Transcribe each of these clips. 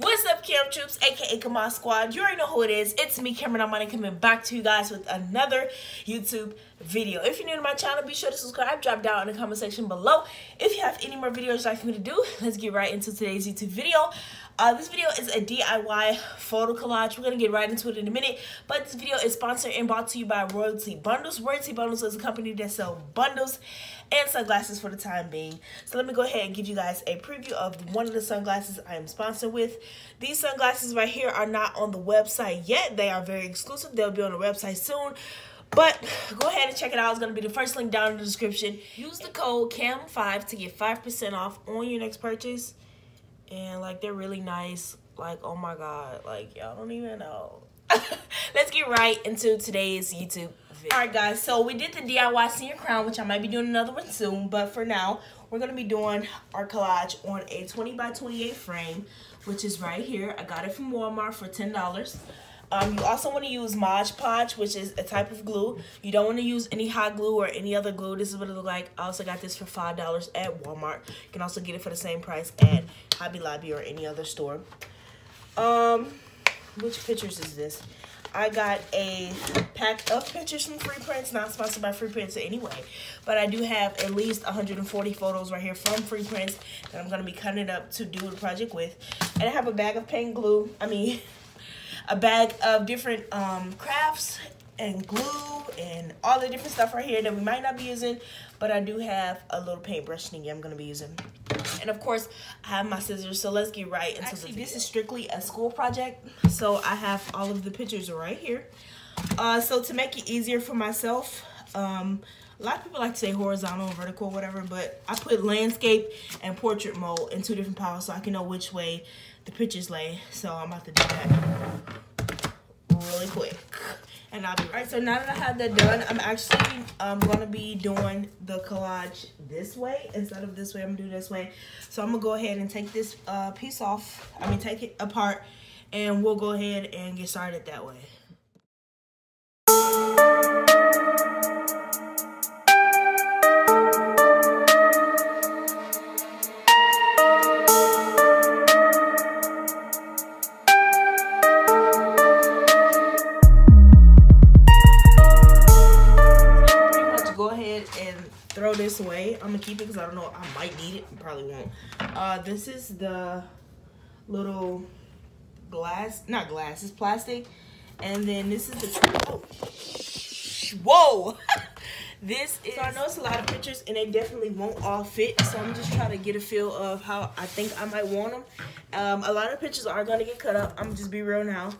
What's up, Cam Troops, aka Kamryn Squad? You already know who it is. It's me, Kamryn Armani, coming back to you guys with another YouTube video. If you're new to my channel, be sure to subscribe. Drop down in the comment section below if you have any more videos you'd like for me to do. Let's get right into today's YouTube video. This video is a DIY photo collage. We're gonna get right into it in a minute, but this video is sponsored and brought to you by Royalty Bundles. Royalty Bundles is a company that sells bundles and sunglasses for the time being. So let me go ahead and give you guys a preview of one of the sunglasses I am sponsored with. These sunglasses right here are not on the website yet. They are very exclusive. They'll be on the website soon. But go ahead and check it out. It's going to be the first link down in the description. Use the code CAM5 to get 5% off on your next purchase. And like, they're really nice. Like, oh my god, like, y'all don't even know. Let's get right into today's YouTube video. Alright guys, so we did the DIY senior crown, which I might be doing another one soon, but for now we're going to be doing our collage on a 20 by 28 frame, which is right here. I got it from Walmart for $10. You also want to use Mod Podge, which is a type of glue. You don't want to use any hot glue or any other glue. This is what it looks like. I also got this for $5 at Walmart. You can also get it for the same price at Hobby Lobby or any other store. Which pictures is this? I got a pack of pictures from Free Prints, not sponsored by Free Prints anyway, but I do have at least 140 photos right here from Free Prints that I'm going to be cutting it up to do the project with. And I have a bag of paint glue, a bag of different crafts and glue and all the different stuff right here that we might not be using, but I do have a little paintbrush thingy I'm going to be using. And of course, I have my scissors, so let's get right into the video. This is strictly a school project, so I have all of the pictures right here. So to make it easier for myself, a lot of people like to say horizontal and vertical, whatever, but I put landscape and portrait mode in 2 different piles so I can know which way the pictures lay. So I'm about to do that really quick. And I'll be right. Alright, so now that I have that done, I'm actually going to be doing the collage this way instead of this way. I'm going to do this way. So I'm going to go ahead and take this piece off. Take it apart, and we'll go ahead and get started that way. Throw this away. I'm gonna keep it because I don't know, I might need it. I probably won't. This is the little glass, not glass, it's plastic. And then this is the, whoa! This is, so I know it's a lot of pictures and they definitely won't all fit. So I'm just trying to get a feel of how I think I might want them. A lot of pictures are gonna get cut up. I'm just be real now.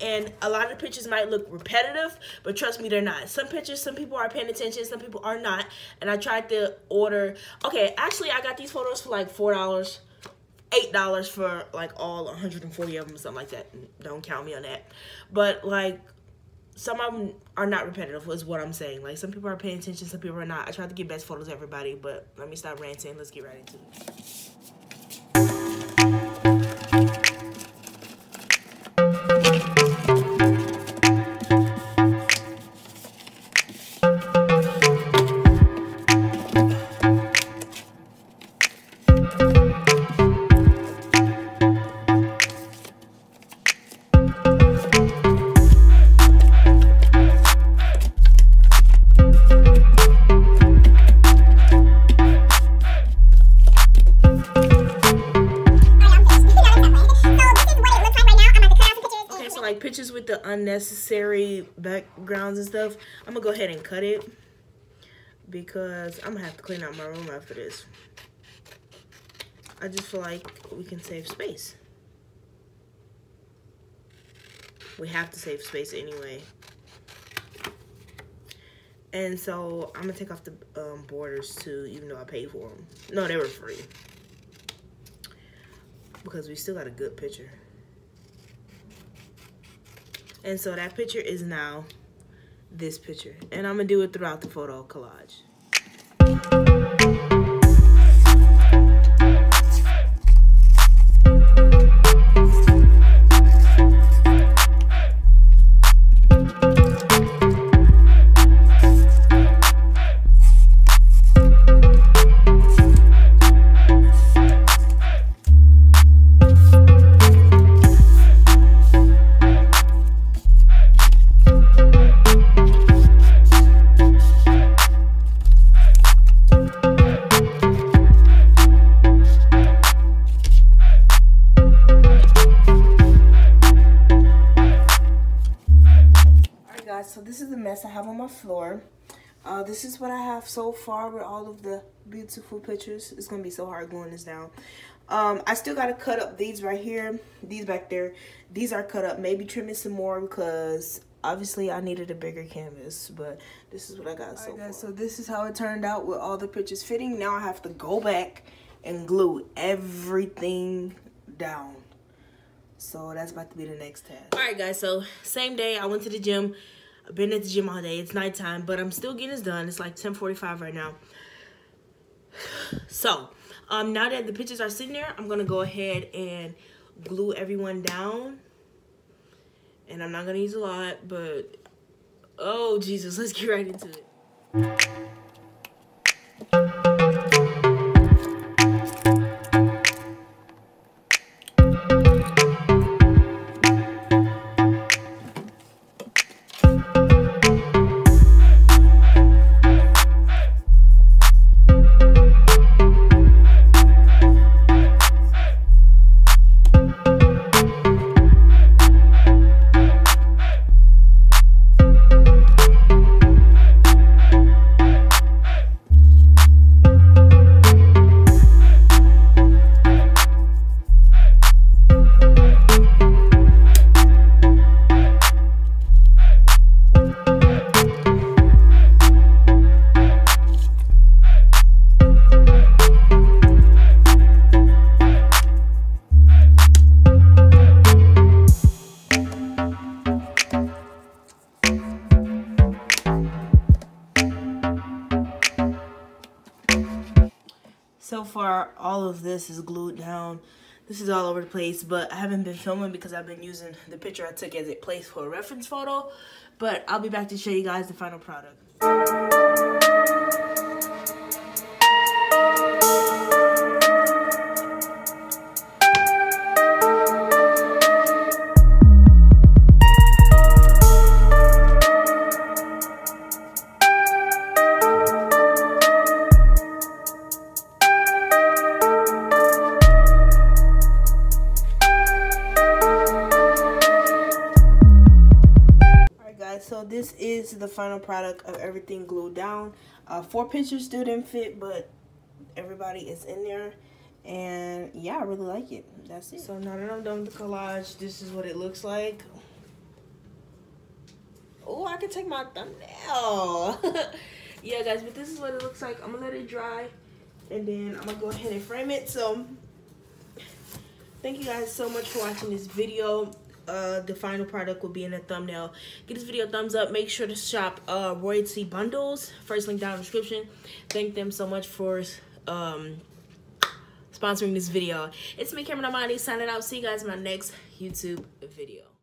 And a lot of pictures might look repetitive, but trust me, they're not. Some pictures, some people are paying attention, some people are not. And I tried to order, okay, actually I got these photos for like $4, $8 for like all 140 of them or something like that. Don't count me on that. But like, some of them are not repetitive is what I'm saying. Like, some people are paying attention, some people are not. I tried to get best photos of everybody, but let me stop ranting. Let's get right into it. Pictures with the unnecessary backgrounds and stuff, I'm gonna go ahead and cut it because I'm gonna have to clean out my room after this. I just feel like we can save space. We have to save space anyway. And so I'm gonna take off the borders too, even though I paid for them. No, they were free because we still got a good picture. And so that picture is now this picture. And I'm going to do it throughout the photo collage. mess I have on my floor. This is what I have so far with all of the beautiful pictures. It's gonna be so hard gluing this down. I still gotta cut up these right here, these back there. These are cut up, maybe trimming some more because obviously I needed a bigger canvas, but this is what I got so far. So this is how it turned out with all the pictures fitting. Now I have to go back and glue everything down. So that's about to be the next task. All right, guys, so same day I went to the gym. I've been at the gym all day. It's nighttime, but I'm still getting this done. It's like 10:45 right now. So now that the pictures are sitting there, I'm gonna go ahead and glue everyone down. And I'm not gonna use a lot, but oh Jesus, let's get right into it. So far, all of this is glued down. This is all over the place, but I haven't been filming because I've been using the picture I took as a place for a reference photo. But I'll be back to show you guys the final product. So this is the final product of everything glued down. 4 pictures still didn't fit, but everybody is in there. And yeah, I really like it. That's it. So now that I'm done with the collage, this is what it looks like. Oh, I can take my thumbnail. Yeah, guys, but this is what it looks like. I'm gonna let it dry, and then I'm gonna go ahead and frame it. So thank you guys so much for watching this video. The final product will be in the thumbnail. Give this video a thumbs up. Make sure to shop Royalty Bundles. First link down in the description. Thank them so much for sponsoring this video. It's me, Kamryn Armani, signing out. See you guys in my next YouTube video.